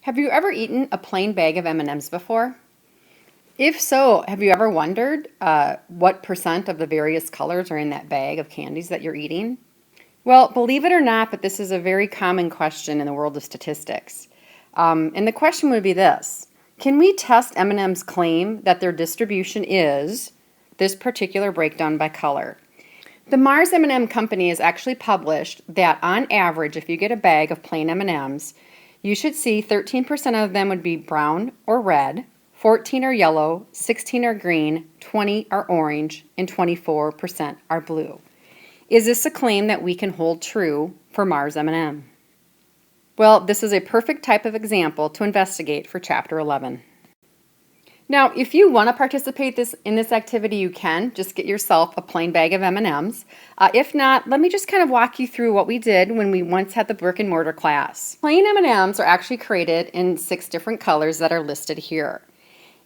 Have you ever eaten a plain bag of M&Ms before? If so, have you ever wondered what percent of the various colors are in that bag of candies that you're eating? Well, believe it or not, but this is a very common question in the world of statistics. And the question would be this: can we test M&M's claim that their distribution is this particular breakdown by color? The Mars M&M company has actually published that on average, if you get a bag of plain M&Ms, you should see 13% of them would be brown or red, 14 are yellow, 16 are green, 20 are orange, and 24% are blue. Is this a claim that we can hold true for Mars M&M? Well, this is a perfect type of example to investigate for Chapter 11. Now, if you want to participate in this activity, you can. Just get yourself a plain bag of M&Ms. If not, let me just kind of walk you through what we did when we once had the brick and mortar class. Plain M&Ms are actually created in 6 different colors that are listed here.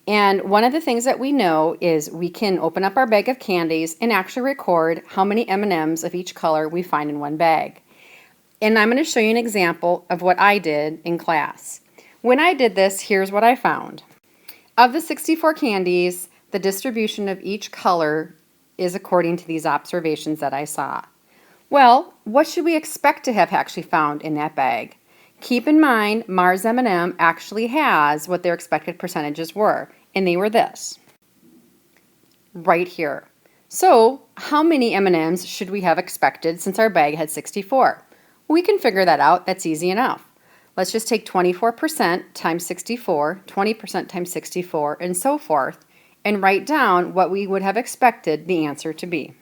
And one of the things that we know is we can open up our bag of candies and actually record how many M&Ms of each color we find in one bag. And I'm going to show you an example of what I did in class. When I did this, here's what I found. Of the 64 candies, the distribution of each color is according to these observations that I saw. Well, what should we expect to have actually found in that bag? Keep in mind, Mars M&M actually has what their expected percentages were, and they were this, right here. So, how many M&Ms should we have expected since our bag had 64? We can figure that out. That's easy enough. Let's just take 24% times 64, 20% times 64, and so forth, and write down what we would have expected the answer to be.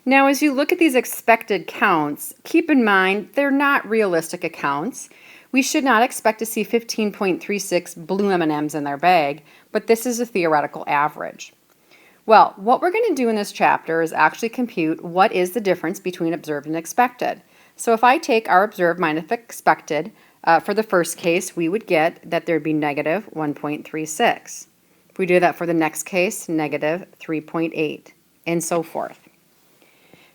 Now, as you look at these expected counts, keep in mind they're not realistic accounts. We should not expect to see 15.36 blue M&Ms in their bag, but this is a theoretical average. Well, what we're going to do in this chapter is actually compute what is the difference between observed and expected. So if I take our observed minus expected, for the first case, we would get that there would be negative 1.36. If we do that for the next case, negative 3.8, and so forth.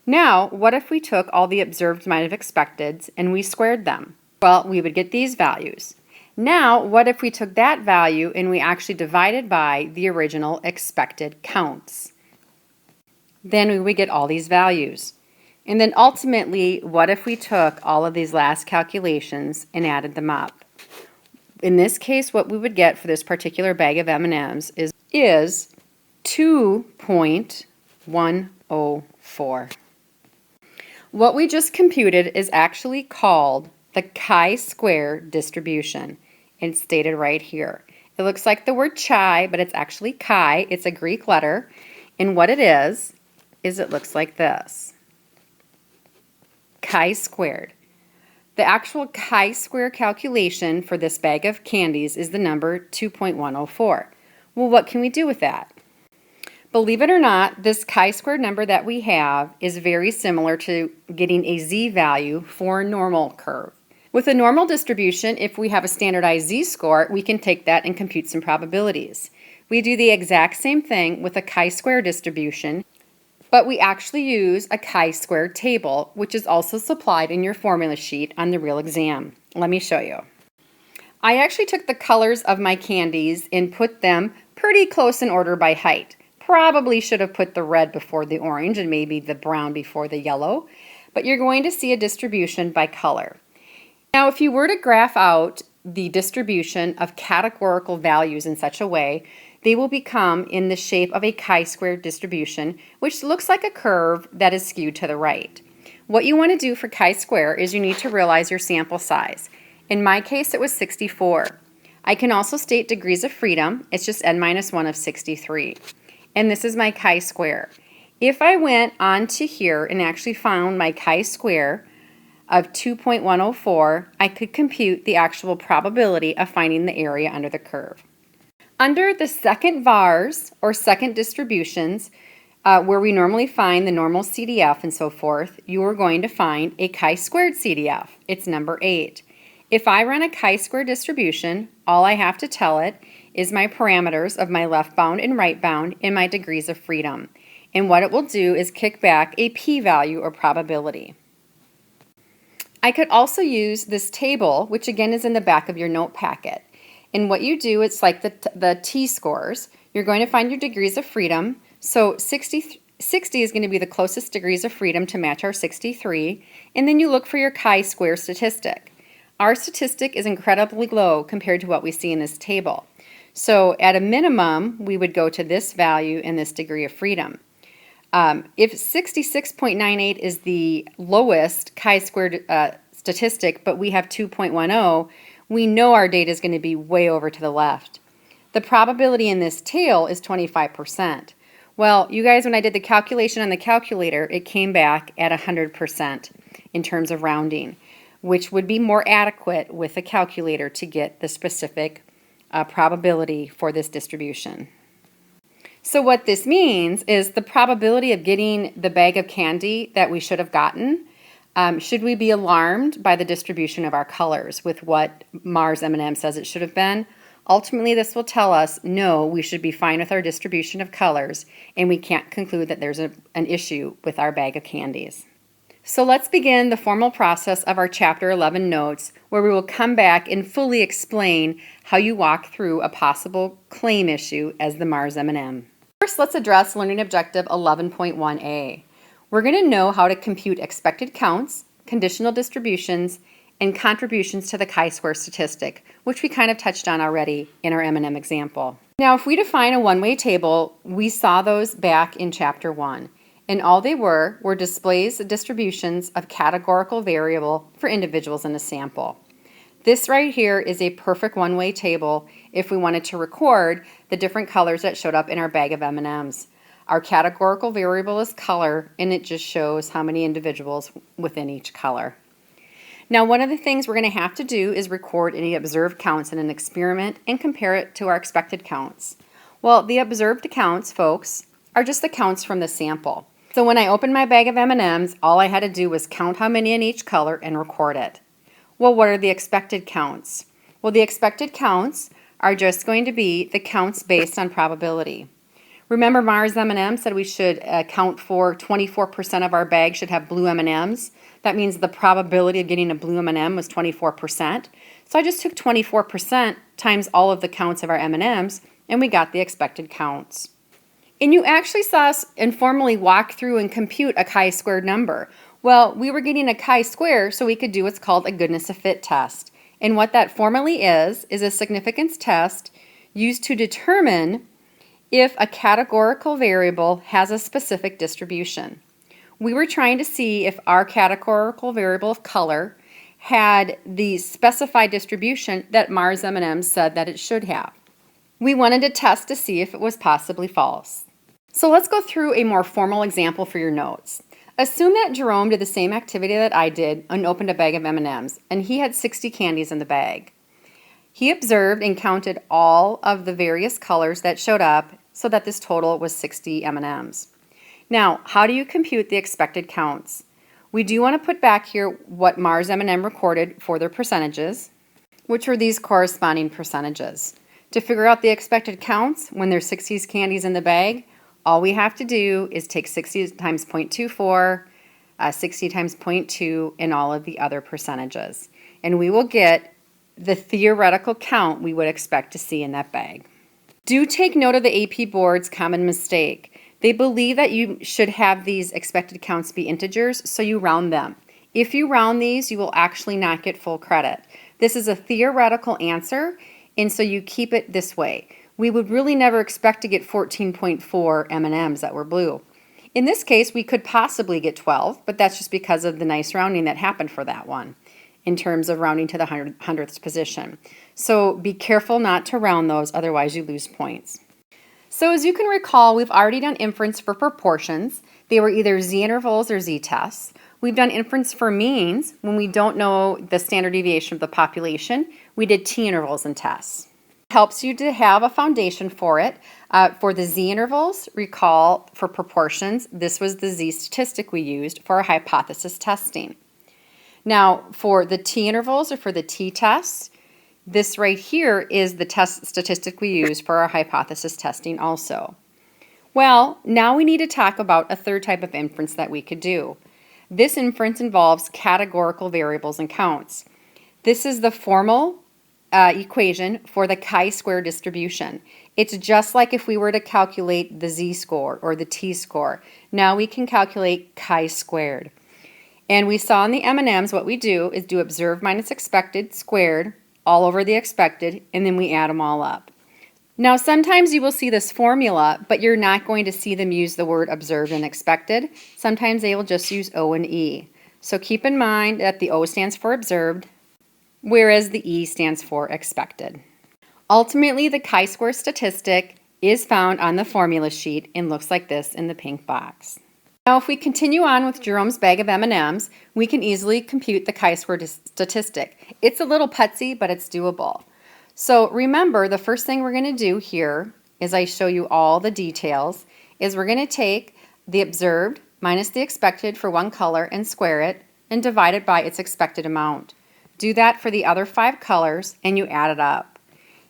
Now, what if we took all the observed minus expecteds and we squared them? Well, we would get these values. Now, what if we took that value and we actually divided by the original expected counts? Then we would get all these values. And then ultimately, what if we took all of these last calculations and added them up? In this case, what we would get for this particular bag of M&Ms is 2.104. What we just computed is actually called the chi-square distribution. It's stated right here. It looks like the word chi, but it's actually chi. It's a Greek letter. And what it is it looks like this. Chi-squared. The actual chi-square calculation for this bag of candies is the number 2.104. Well, what can we do with that? Believe it or not, this chi-squared number that we have is very similar to getting a z-value for a normal curve. With a normal distribution, if we have a standardized z-score, we can take that and compute some probabilities. We do the exact same thing with a chi-square distribution, but we actually use a chi-squared table, which is also supplied in your formula sheet on the real exam. Let me show you. I actually took the colors of my candies and put them pretty close in order by height. Probably should have put the red before the orange and maybe the brown before the yellow, but you're going to see a distribution by color. Now, if you were to graph out the distribution of categorical values in such a way, they will become in the shape of a chi-square distribution, which looks like a curve that is skewed to the right. What you want to do for chi-square is you need to realize your sample size. In my case, it was 64. I can also state degrees of freedom. It's just n-1 of 63. And this is my chi-square. If I went on to here and actually found my chi-square of 2.104, I could compute the actual probability of finding the area under the curve. Under the second vars, or second distributions, where we normally find the normal CDF and so forth, you are going to find a chi-squared CDF. It's number 8. If I run a chi-square distribution, all I have to tell it is my parameters of my left bound and right bound and my degrees of freedom. And what it will do is kick back a p-value or probability. I could also use this table, which again is in the back of your note packet. And what you do, it's like the T-scores. You're going to find your degrees of freedom. So 60 is going to be the closest degrees of freedom to match our 63. And then you look for your chi-square statistic. Our statistic is incredibly low compared to what we see in this table. So at a minimum, we would go to this value and this degree of freedom. If 66.98 is the lowest chi-squared statistic, but we have 2.10, we know our data is going to be way over to the left. The probability in this tail is 25%. Well, you guys, when I did the calculation on the calculator, it came back at 100% in terms of rounding, which would be more adequate with a calculator to get the specific probability for this distribution. So what this means is the probability of getting the bag of candy that we should have gotten, should we be alarmed by the distribution of our colors with what Mars M&M says it should have been? Ultimately, this will tell us, no, we should be fine with our distribution of colors, and we can't conclude that there's an issue with our bag of candies. So let's begin the formal process of our Chapter 11 notes, where we will come back and fully explain how you walk through a possible claim issue as the Mars M&M. First, let's address Learning Objective 11.1a. We're going to know how to compute expected counts, conditional distributions, and contributions to the chi-square statistic, which we kind of touched on already in our M&M example. Now, if we define a one-way table, we saw those back in Chapter 1. And all they were displays of distributions of categorical variable for individuals in a sample. This right here is a perfect one-way table if we wanted to record the different colors that showed up in our bag of M&Ms. Our categorical variable is color, and it just shows how many individuals within each color. Now, one of the things we're going to have to do is record any observed counts in an experiment and compare it to our expected counts. Well, the observed counts, folks, are just the counts from the sample. So when I opened my bag of M&Ms, all I had to do was count how many in each color and record it. Well, what are the expected counts? Well, the expected counts are just going to be the counts based on probability. Remember, Mars M&M said we should account for 24% of our bag should have blue M&Ms. That means the probability of getting a blue M&M was 24%. So I just took 24% times all of the counts of our M&Ms, and we got the expected counts. And you actually saw us informally walk through and compute a chi-squared number. Well, we were getting a chi-square so we could do what's called a goodness of fit test. And what that formally is a significance test used to determine if a categorical variable has a specific distribution. We were trying to see if our categorical variable of color had the specified distribution that Mars M&M said that it should have. We wanted to test to see if it was possibly false. So let's go through a more formal example for your notes. Assume that Jerome did the same activity that I did and opened a bag of M&Ms, and he had 60 candies in the bag. He observed and counted all of the various colors that showed up so that this total was 60 M&Ms. Now, how do you compute the expected counts? We do want to put back here what Mars M&M recorded for their percentages, which were these corresponding percentages. To figure out the expected counts when there's 60 candies in the bag, all we have to do is take 60 times 0.24, 60 times 0.2, and all of the other percentages. And we will get the theoretical count we would expect to see in that bag. Do take note of the AP Board's common mistake. They believe that you should have these expected counts be integers, so you round them. If you round these, you will actually not get full credit. This is a theoretical answer, and so you keep it this way. We would really never expect to get 14.4 M&Ms that were blue. In this case, we could possibly get 12, but that's just because of the nice rounding that happened for that one in terms of rounding to the 100th position. So be careful not to round those, otherwise you lose points. So as you can recall, we've already done inference for proportions. They were either z-intervals or z-tests. We've done inference for means. When we don't know the standard deviation of the population, we did t-intervals and tests. It helps you to have a foundation for it. For the z-intervals, recall for proportions, this was the z-statistic we used for our hypothesis testing. Now, for the t-intervals or for the t-tests, this right here is the test statistic we use for our hypothesis testing also. Well, now we need to talk about a third type of inference that we could do. This inference involves categorical variables and counts. This is the formal equation for the chi-square distribution. It's just like if we were to calculate the z-score or the t-score. Now we can calculate chi-squared. And we saw in the M&Ms what we do is do observed minus expected squared all over the expected, and then we add them all up. Now sometimes you will see this formula, but you're not going to see them use the word observed and expected. Sometimes they will just use O and E. So keep in mind that the O stands for observed, whereas the E stands for expected. Ultimately, the chi-square statistic is found on the formula sheet and looks like this in the pink box. Now, if we continue on with Jerome's bag of M&Ms, we can easily compute the chi-square statistic. It's a little putsy, but it's doable. So remember, the first thing we're going to do here, as I show you all the details, is we're going to take the observed minus the expected for one color and square it and divide it by its expected amount. Do that for the other 5 colors and you add it up.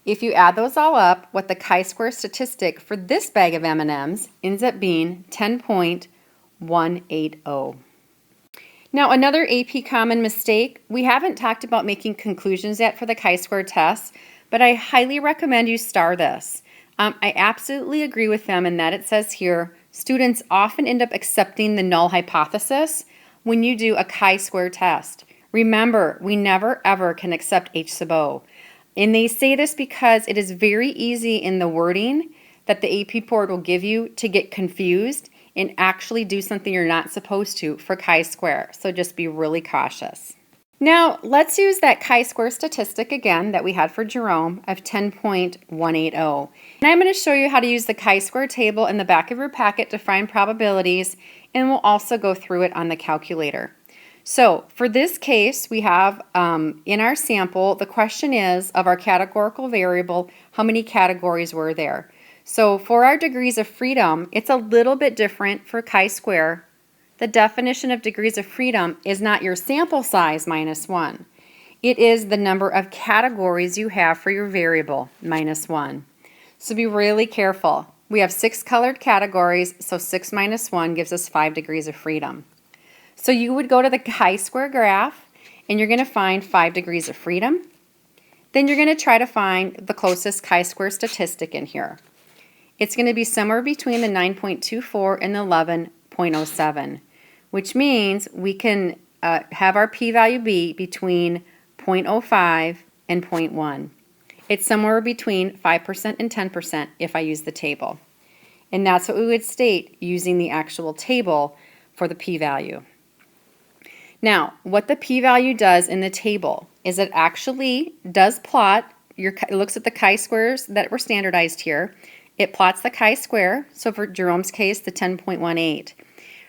If you add those all up, what the chi-square statistic for this bag of M&Ms ends up being 10.180. Now another AP common mistake, we haven't talked about making conclusions yet for the chi-square test, but I highly recommend you star this. I absolutely agree with them in that it says here, students often end up accepting the null hypothesis when you do a chi-square test. Remember, we never ever can accept H sub O. And they say this because it is very easy in the wording that the AP board will give you to get confused and actually do something you're not supposed to for chi-square. So just be really cautious. Now, let's use that chi-square statistic again that we had for Jerome of 10.180. And I'm going to show you how to use the chi-square table in the back of your packet to find probabilities, and we'll also go through it on the calculator. So for this case, we have in our sample, the question is of our categorical variable, how many categories were there? So for our degrees of freedom, it's a little bit different for chi-square. The definition of degrees of freedom is not your sample size minus 1. It is the number of categories you have for your variable minus 1. So be really careful. We have 6 colored categories, so 6 minus 1 gives us 5 degrees of freedom. So you would go to the chi-square graph and you're going to find 5 degrees of freedom. Then you're going to try to find the closest chi-square statistic in here. It's going to be somewhere between the 9.24 and the 11.07, which means we can have our p-value be between 0.05 and 0.1. It's somewhere between 5% and 10% if I use the table. And that's what we would state using the actual table for the p-value. Now, what the p-value does in the table is it actually does plot, it looks at the chi-squares that were standardized here. It plots the chi-square, so for Jerome's case, the 10.18.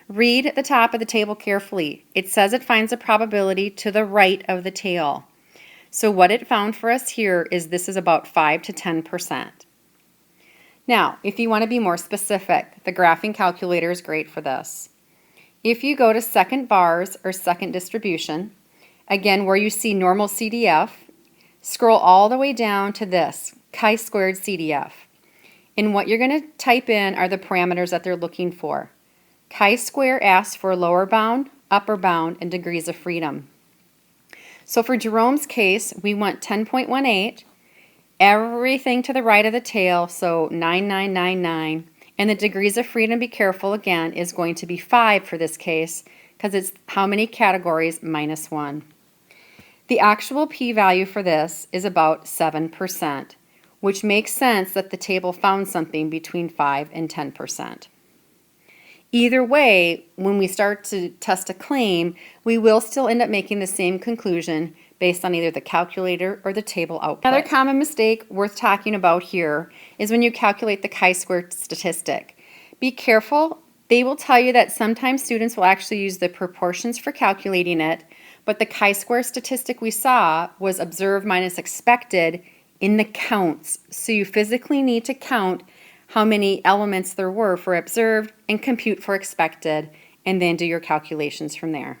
Read the top of the table carefully. It says it finds a probability to the right of the tail. So what it found for us here is this is about 5 to 10%. Now, if you want to be more specific, the graphing calculator is great for this. If you go to second bars or second distribution, again where you see normal CDF, scroll all the way down to this, chi-squared CDF. And what you're going to type in are the parameters that they're looking for. Chi-square asks for lower bound, upper bound, and degrees of freedom. So for Jerome's case, we want 10.18, everything to the right of the tail, so 9999. And the degrees of freedom, be careful again, is going to be 5 for this case because it's how many categories minus 1. The actual p-value for this is about 7%, which makes sense that the table found something between 5 and 10%. Either way, when we start to test a claim, we will still end up making the same conclusion based on either the calculator or the table output. Another common mistake worth talking about here is when you calculate the chi-square statistic. Be careful. They will tell you that sometimes students will actually use the proportions for calculating it, but the chi-square statistic we saw was observed minus expected in the counts. So you physically need to count how many elements there were for observed and compute for expected, and then do your calculations from there.